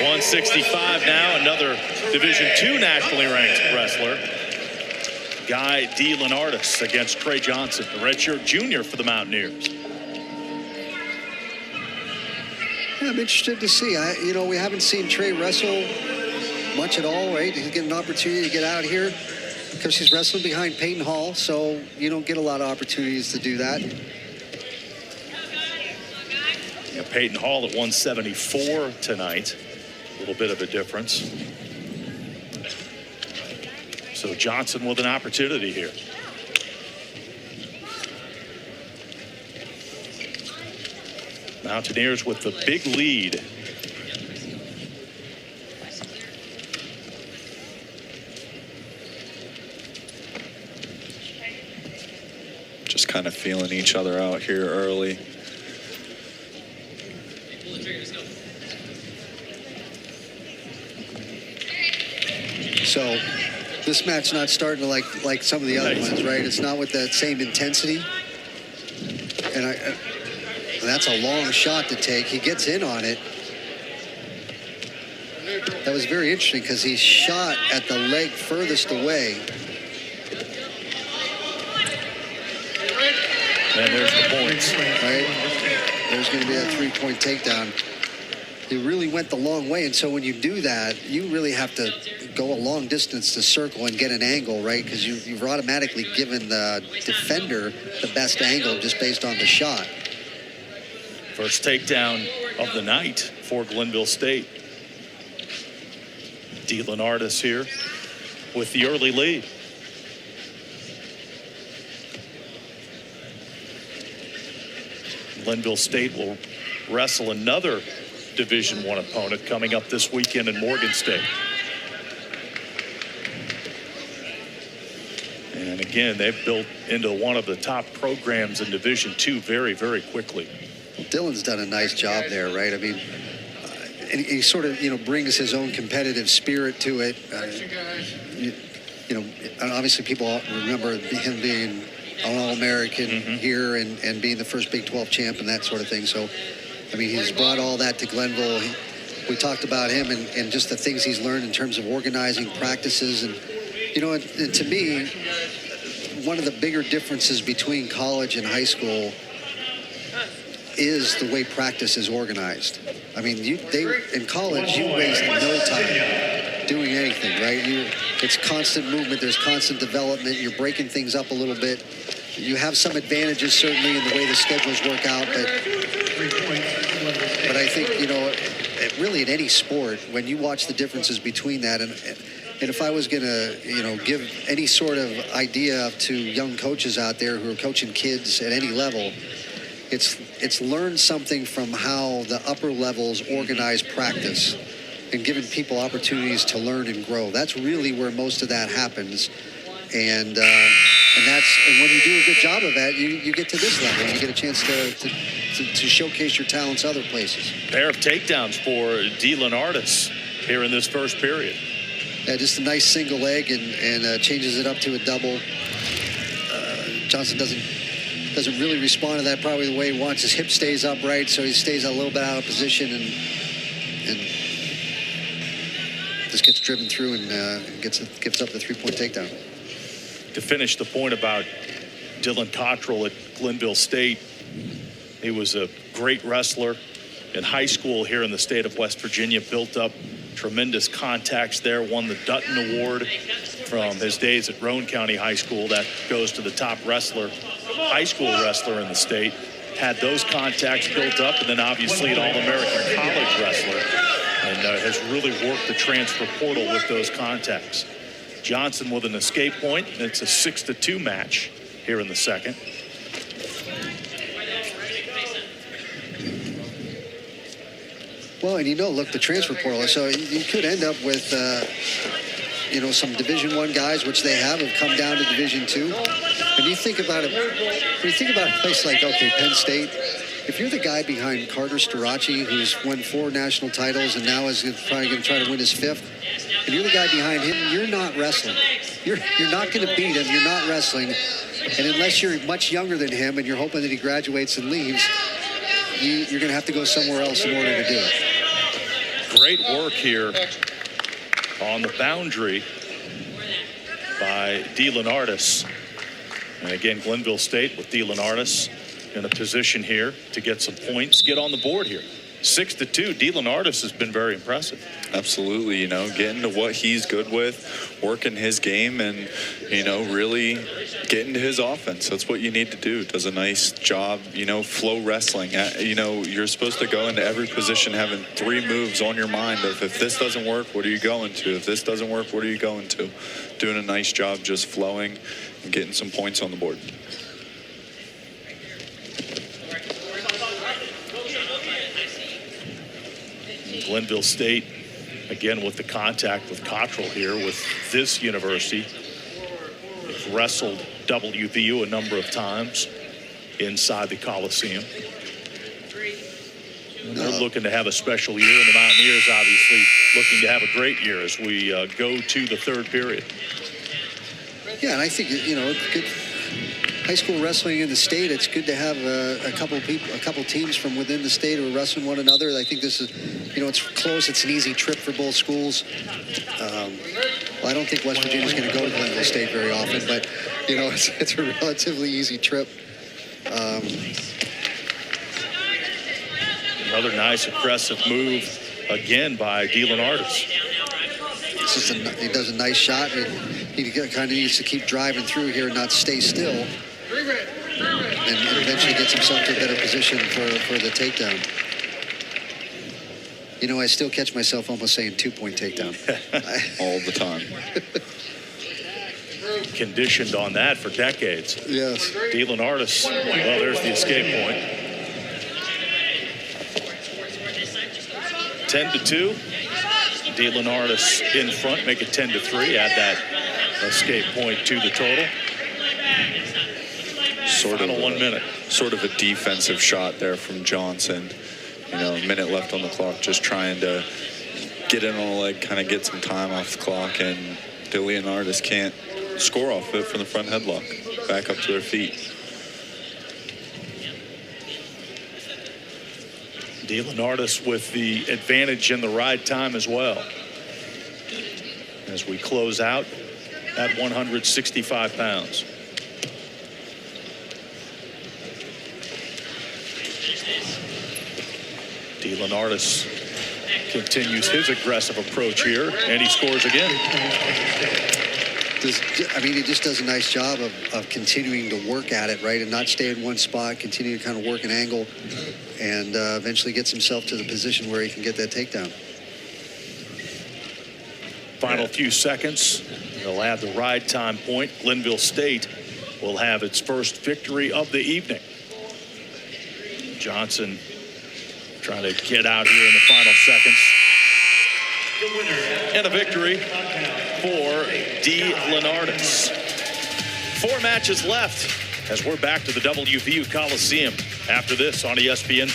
165 now, another Division II nationally ranked wrestler. Guy DeLeonardis against Trey Johnson, the redshirt junior for the Mountaineers. Yeah, I'm interested to see. We haven't seen Trey wrestle much at all, right? He's getting an opportunity to get out here because he's wrestling behind Peyton Hall, so you don't get a lot of opportunities to do that. Yeah, Peyton Hall at 174 tonight. A little bit of a difference. So Johnson with an opportunity here. Mountaineers with the big lead. Just kind of feeling each other out here early. So this match not starting to like some of the other ones, right? It's not with that same intensity. And that's a long shot to take. He gets in on it. That was very interesting because he shot at the leg furthest away. And there's the points. Right? There's going to be a three-point takedown. He really went the long way, and so when you do that, you really have to go a long distance to circle and get an angle, right? Because you've automatically given the defender the best angle just based on the shot. First takedown of the night for Glenville State. DeLeonardis here with the early lead. Glenville State will wrestle another Division I opponent coming up this weekend in Morgan State. And again, they've built into one of the top programs in Division II very, very quickly. Dylan's done a nice job there, right? I mean, and he sort of, brings his own competitive spirit to it. And obviously people remember him being an All-American here and being the first Big 12 champ and that sort of thing. So, I mean, he's brought all that to Glenville. We talked about him and just the things he's learned in terms of organizing practices. And, and to me, one of the bigger differences between college and high school is the way practice is organized. I mean, in college, you waste no time doing anything, right? It's constant movement. There's constant development. You're breaking things up a little bit. You have some advantages, certainly, in the way the schedules work out. But I think, really in any sport, when you watch the differences between that, and if I was going to, give any sort of idea to young coaches out there who are coaching kids at any level, it's learn something from how the upper levels organize practice and giving people opportunities to learn and grow. That's really where most of that happens. And when you do a good job of that, you get to this level. You get a chance to showcase your talents other places. Pair of takedowns for DeLeonardis here in this first period. Yeah, just a nice single leg and changes it up to a double. Johnson doesn't really respond to that probably the way he wants. His hip stays upright, so he stays a little bit out of position and just gets driven through and gives up the three-point takedown. To finish the point about Dylan Cottrell at Glenville State, he was a great wrestler in high school here in the state of West Virginia, built up tremendous contacts there, won the Dutton Award from his days at Roane County High School. That goes to the top high school wrestler in the state. Had those contacts built up, and then obviously an All-American college wrestler, and has really worked the transfer portal with those contacts. Johnson with an escape point, and it's a 6-2 match here in the second. Well, and look, the transfer portal, so you could end up with, some Division I guys, which they have come down to Division II. When you think about it, a place like, Penn State, if you're the guy behind Carter Starace, who's won 4 national titles and now is probably going to try to win his 5th, and you're the guy behind him, you're not wrestling. You're not going to beat him. You're not wrestling. And unless you're much younger than him and you're hoping that he graduates and leaves, you're going to have to go somewhere else in order to do it. great work here on the boundary by DeLeonardis. And again, Glenville State with DeLeonardis in a position here to get some points, get on the board here. 6-2. DeLeonardis has been very impressive. Absolutely, you know, getting to what he's good with, working his game, and, you know, really getting to his offense. That's what you need to do. Does a nice job, you know, flow wrestling. You know, you're supposed to go into every position having 3 moves on your mind of, if this doesn't work, what are you going to? If this doesn't work, what are you going to? Doing a nice job just flowing and getting some points on the board. Glenville State, again, with the contact with Cottrell here with this university. They've wrestled WVU a number of times inside the Coliseum. And they're looking to have a special year, and the Mountaineers obviously looking to have a great year as we go to the third period. Yeah, and I think, you know, good high school wrestling in the state. It's good to have a couple teams from within the state who are wrestling one another. I think this is, you know, it's close. It's an easy trip for both schools. Well, I don't think West Virginia's going to go to Glenville State very often, but, you know, it's a relatively easy trip. Another nice aggressive move again by DeLeonardis. He does a nice shot. He kind of needs to keep driving through here and not stay still. And eventually gets himself to a better position for the takedown. You know, I still catch myself almost saying 2-point takedown. All the time. Conditioned on that for decades. Yes. DeLeonardis, well, there's the escape point. 10-2. DeLeonardis in front, make it 10-3. Add that escape point to the total. Final 1 minute. Sort of a defensive shot there from Johnson. You know, a minute left on the clock, just trying to get in on a leg, kind of get some time off the clock, and DeLeonardis can't score off it from the front headlock. Back up to their feet. DeLeonardis with the advantage in the ride time as well. As we close out at 165 pounds. DeLeonardis continues his aggressive approach here, and he scores again. I mean, he just does a nice job of continuing to work at it, right, and not stay in one spot, continue to kind of work an angle, and eventually gets himself to the position where he can get that takedown. Final few seconds. They'll add the ride time point. Glenville State will have its first victory of the evening. Johnson trying to get out here in the final seconds. And a victory for DeLeonardis. 4 matches left as we're back to the WVU Coliseum after this on ESPN+.